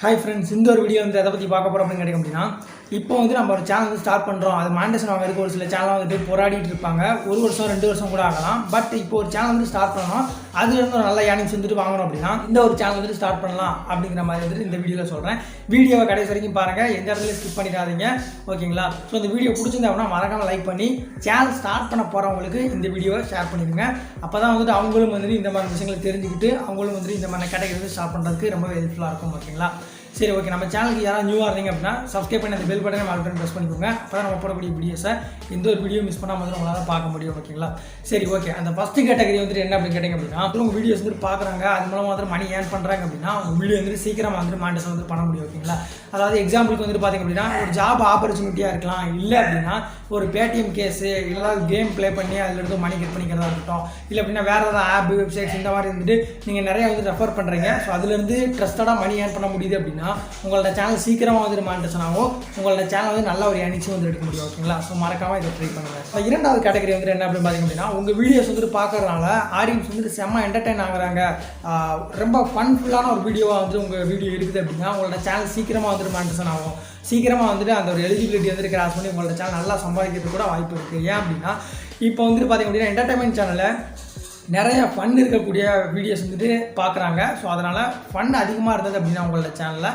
Hi friends, இந்த ஒரு video வந்து எதை பற்றி பார்க்க போகிறோம் அப்படின்னு கேட்டிங்க அப்படின்னா, இப்போ வந்து நம்ம ஒரு சேனல் வந்து ஸ்டார்ட் பண்ணுறோம். அது மானிட்டேஷன் வாங்குறதுக்கு ஒரு சில சேனல் வந்துட்டு போராடிட்டு இருப்பாங்க. 1 வருஷம் 2 வருஷம் கூட ஆகலாம். பட் இப்போ ஒரு சேனல் வந்து ஸ்டார்ட் பண்ணணும், அதுலேருந்து ஒரு நல்ல ஏர்னிங்ஸ் வந்துட்டு வாங்கணும் அப்படின்னா இந்த ஒரு சேனல் வந்துட்டு ஸ்டார்ட் பண்ணலாம் அப்படிங்கிற மாதிரி வந்துட்டு இந்த வீடியோவில் சொல்கிறேன். வீடியோவை கடைசி வரைக்கும் பாருங்கள், எந்த இடத்துலையும் ஸ்கிப் பண்ணிடாதீங்க, ஓகேங்களா? ஸோ இந்த வீடியோ பிடிச்சிருந்தா அப்படின்னா மறக்காமல் லைக் பண்ணி சேனல் ஸ்டார்ட் பண்ண போகிறவங்களுக்கு இந்த வீடியோவை ஷேர் பண்ணிடுங்க. அப்போ தான் வந்துட்டு அவங்களும் வந்துட்டு இந்த மாதிரி விஷயங்களை தெரிஞ்சுக்கிட்டு அவங்களும் வந்துட்டு இந்த மாதிரி கேட்டகரி ஸ்டார்ட் பண்ணுறதுக்கு ரொம்ப ஹெல்ப்ஃபுல்லாக இருக்கும், ஓகேங்களா? சரி, ஓகே. நம்ம சேனலுக்கு யாராவது நியூவாக இருந்தீங்க அப்படின்னா சப்ஸ்கிரைப் பண்ணி அந்த பெல் பட்டனை ஆல் பட்டன் ப்ரெஸ் பண்ணிக்கோங்க. அப்போ தான் நம்ம போடக்கூடிய வீடியோஸை எந்த ஒரு வீடியோ மிஸ் பண்ணாமல் வந்து உங்களால் பார்க்க முடியும், ஓகேங்களா? சரி, ஓகே. அந்த ஃபஸ்ட்டு கேட்டகரி வந்துட்டு என்ன அப்படின்னு கேட்டிங்க அப்படின்னா, உங்கள் வீடியோஸ் வந்துட்டு பார்க்குறாங்க, அது மூலமாக வந்து மணி ஏர்ன் பண்ணுறாங்க அப்படின்னா உங்கள் வீடியோ வந்துட்டு சீக்கிரமாக வந்துட்டு மானிட்டேஷன் வந்து பண்ண முடியும், ஓகேங்களா? அதாவது எக்ஸாம்பிளுக்கு வந்துட்டு பார்த்திங்க அப்படின்னா ஒரு ஜாப் ஆப்பர்ச்சுனிட்டியாக இருக்கலாம், இல்லை அப்படின்னா ஒரு பேடிஎம் கேஸு, இல்லை கேம் ப்ளே பண்ணி அதில் இருந்து மணி கெட் பண்ணிக்கிறதா இருக்கட்டும், இல்லை அப்படின்னா வேறு ஏதாவது ஆப் வெப்சைட்ஸ் இந்த மாதிரி வந்துட்டு நீங்கள் நிறையா வந்து ரெஃபர் பண்ணுறீங்க. ஸோ அதுலேருந்து ட்ரஸ்டடாக மணி ஏர்ன் பண்ண முடியுது அப்படின்னா உங்களோட சேனல் சீக்கிரமாக வந்துட்டு மானிட்டேஷன் ஆகும், உங்களோட சேனல் வந்து நல்ல ஒரு ஏர்னிங்ஸும் வந்து எடுக்க முடியும், ஓகேங்களா? ஸோ மறக்காமல் இதை ட்ரை பண்ணுங்கள். இப்போ இரண்டாவது கேட்டகரி வந்துட்டு என்ன அப்படின்னு பார்த்திங்க அப்படின்னா, உங்கள் வீடியோஸ் வந்துட்டு பார்க்கறதுனால ஆடியன்ஸ் வந்துட்டு செம்ம என்டர்டைன் ஆகுறாங்க, ரொம்ப ஃபன்ஃபுல்லான ஒரு வீடியோவாக வந்துட்டு உங்கள் வீடியோ இருக்குது அப்படின்னா உங்களோட சேனல் சீக்கிரமாக வந்துட்டு மானிட்டேஷன் ஆகும். சீக்கிரமாக வந்துட்டு அந்த ஒரு எலிஜிபிலிட்டி வந்துட்டு கிராஸ் பண்ணி உங்களோட சேனல் நல்லா சம்பாதிக்கிறதுக்கு கூட வாய்ப்பு இருக்குது. ஏன் அப்படின்னா இப்போ வந்துட்டு பார்த்திங்க அப்படின்னா என்டர்டைன்மெண்ட் சேனலில் நிறைய ஃபன் இருக்கக்கூடிய வீடியோஸ் வந்துட்டு பார்க்குறாங்க. ஸோ அதனால் ஃபன் அதிகமாக இருந்தது அப்படின்னா உங்களோட சேனலில்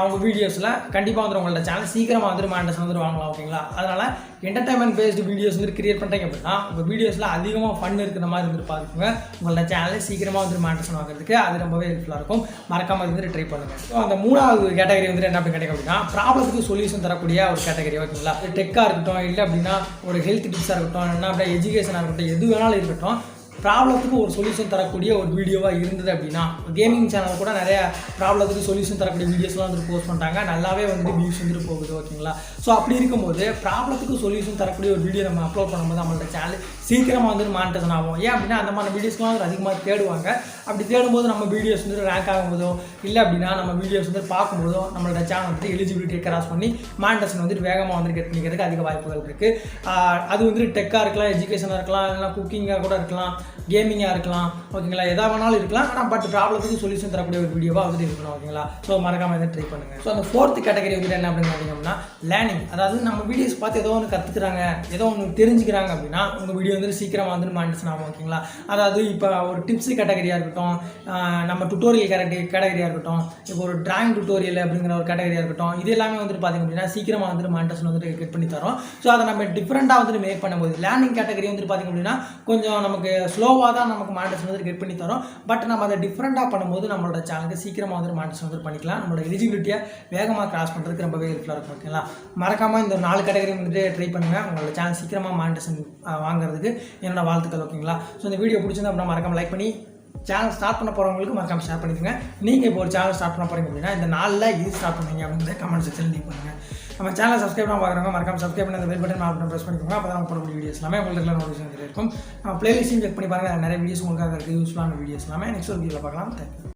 அவங்க வீடியோஸில் கண்டிப்பாக வந்துட்டு உங்களோட சேனல் சீக்கிரமாக வந்துட்டு மானிட்டேஷன் வந்துட்டு வாங்கலாம், ஓகேங்களா? அதனால் என்டர்டைன்மெண்ட் பேஸ்டு வீடியோஸ் வந்துட்டு கிரியேட் பண்ணுறீங்க அப்படின்னா உங்கள் வீடியோஸில் அதிகமாக ஃபன் இருக்கிற மாதிரி வந்துட்டு பார்த்துக்கோங்க. உங்களோட சேனலில் சீக்கிரமாக வந்துட்டு மானிட்டேஷன் வாங்குறதுக்கு அது ரொம்பவே ஹெல்ப்ஃபுல்லாக இருக்கும். மறக்காமல் வந்துட்டு ட்ரை பண்ணுங்கள். ஸோ அந்த மூணாவது கேட்டகரி வந்துட்டு என்ன அப்படின்னு கேட்டீங்க அப்படின்னா ப்ராப்ளத்துக்கு சொல்யூஷன் தரக்கூடிய ஒரு கேட்டகரி, ஓகேங்களா? டெக்காக இருக்கட்டும், இல்லை அப்படின்னா ஒரு ஹெல்த் டிப்ஸாக இருக்கட்டும், என்ன அப்படின்னா எஜுகேஷனாக இருக்கட்டும், எது வேணாலும் இருக்கட்டும், ப்ராப்ளத்துக்கு ஒரு சொல்யூஷன் தரக்கூடிய ஒரு வீடியோவாக இருந்தது அப்படின்னா கேமிங் சேனல் கூட நிறைய ப்ராப்ளத்துக்கு சொல்யூஷன் தரக்கூடிய வீடியோஸ்லாம் வந்துட்டு போஸ்ட் பண்ணுறாங்க, நல்லாவே வந்துட்டு வியூஸ் வந்துட்டு போகுது, ஓகேங்களா? ஸோ அப்படி இருக்கும்போது ப்ராப்ளத்துக்கு சொல்யூஷன் தரக்கூடிய ஒரு வீடியோ நம்ம அப்லோட் பண்ணும்போது நம்மளோட சேனல் சீக்கிரமாக வந்துட்டு மானிட்டேஷன் ஆகும். ஏன் அப்படின்னா அந்த மாதிரி வீடியோஸ்லாம் வந்து அதிகமாக தேடுவாங்க. அப்படி தேடும்போது நம்ம வீடியோஸ் வந்துட்டு ரேங்க் ஆகும்போதோ, இல்லை அப்படின்னா நம்ம வீடியோஸ் வந்துட்டு பார்க்கும்போதோ நம்மளோட சேனல் வந்துட்டு எலிஜிபிலிட்டியை கிராஸ் பண்ணி மானிட்டேஷன் வந்துட்டு வேகமாக வந்துட்டு கெட் பண்ணிக்கிறதுக்கு அதிக வாய்ப்புகள் இருக்குது. அது வந்துட்டு டெக்காக இருக்கலாம், எஜுகேஷனாக இருக்கலாம், இல்லைனா குக்கிங்காக கூட இருக்கலாம், கேமிங்காக இருக்கலாம், ஓகேங்களா? எதா வேணாலும் இருக்கலாம். ஆனால் பட் ப்ராப்ளத்துக்கு சொல்யூஷன் தரக்கூடிய ஒரு வீடியோவாக வந்துட்டு இருக்கணும், ஓகேங்களா? ஸோ மறக்காமல் இதை ட்ரை பண்ணுங்கள். ஸோ அந்த ஃபோர்த்து கேட்டகரி வந்துட்டு என்ன அப்படின்னு பார்த்தீங்கன்னா லேர்னிங். அதாவது நம்ம வீடியோஸ் பார்த்து ஏதோ ஒன்று கற்றுக்குறாங்க, ஏதோ ஒன்று தெரிஞ்சுக்கிறாங்க அப்படின்னா உங்கள் வீடியோ வந்துட்டு சீக்கிரமாக வந்துட்டு மானிட்டேஷன் ஆகும், ஓகேங்களா? அதாவது இப்போ ஒரு டிப்ஸ் கேட்டகரியாக இருக்கட்டும், நம்ம டுட்டோரியல் கேட்டகரியாக இருக்கட்டும், இப்போ ஒரு டிராயிங் டுட்டோரியல் அப்படிங்கிற ஒரு கேட்டகரியாக இருக்கட்டும், இது எல்லாமே வந்துட்டு பார்த்திங்க அப்படின்னா சீக்கிரமாக வந்துட்டு மானிட்டேஷன் வந்துட்டு கெட் பண்ணி தரோம். ஸோ அதை நம்ம டிஃப்ரெண்ட்டாக வந்துட்டு மேக் பண்ணும்போது லேர்னிங் கேட்டகரி வந்துட்டு பார்த்திங்க அப்படின்னா கொஞ்சம் நமக்கு ஸ்லோவாக தான் நமக்கு மானிட்டேஷன் வந்துட்டு கெட் பண்ணி தரோம். பட் நம்ம அதை டிஃப்ரெண்ட்டாக பண்ணும்போது நம்மளோட சேனலுக்கு சீக்கிரமாக வந்துட்டு மானிட்டேஷன் வந்துட்டு பண்ணிக்கலாம். நம்மளோட எலிஜிபிலிட்டியை வேகமாக கிராஸ் பண்ணுறதுக்கு ரொம்பவே ஹெல்ப்ஃபுல்லாக இருக்கும், ஓகேங்களா? மறக்காமல் இந்த 4 கேட்டகரி வந்துட்டு ட்ரை பண்ணுங்கள். உங்களோட சேனல் சீக்கிரமாக மானிட்டேஷன் வாங்குறதுக்கு என்னோட வாழ்த்துக்கள், ஓகேங்களா? ஸோ இந்த வீடியோ பிடிச்சிருந்தா அப்படின்னா மறக்காமல் லைக் பண்ணி சேனல் ஸ்டார்ட் பண்ண போகிறவங்களுக்கு மறக்காமல் ஷேர் பண்ணிடுங்க. நீங்கள் இப்போ ஒரு சேனல் ஸ்டார்ட் பண்ண போகிறீங்க அப்படின்னா இந்த நாளில் இது ஸ்டார்ட் பண்ணுங்க அப்படிங்கிற கமெண்ட் செக்ஷன் லீவ் பண்ணுங்கள். நம்ம சேனல் சப்ஸ்கிரைப் பண்ண பார்க்குறவங்க மறக்காமல் சப்ஸ்கிரைப் பண்ணி அந்த bell button all button press பண்ணிக்கோங்க. அப்போ தான் போடக்கூடிய வீடியோஸ் எல்லாமே உங்களுக்கு நோட்டிஃபிகேஷன் இருக்கும். நம்ம பிளேலிஸ்ட்டையும் செக் பண்ணி பாருங்கள், நிறைய வீடியோஸ் உங்களுக்காக இருக்குது, யூஸ்ஃபுல்லான வீடியோஸ் எல்லாமே. நெக்ஸ்ட் ஒரு வீடியோவில் பார்க்கலாம். தேங்க்யூ.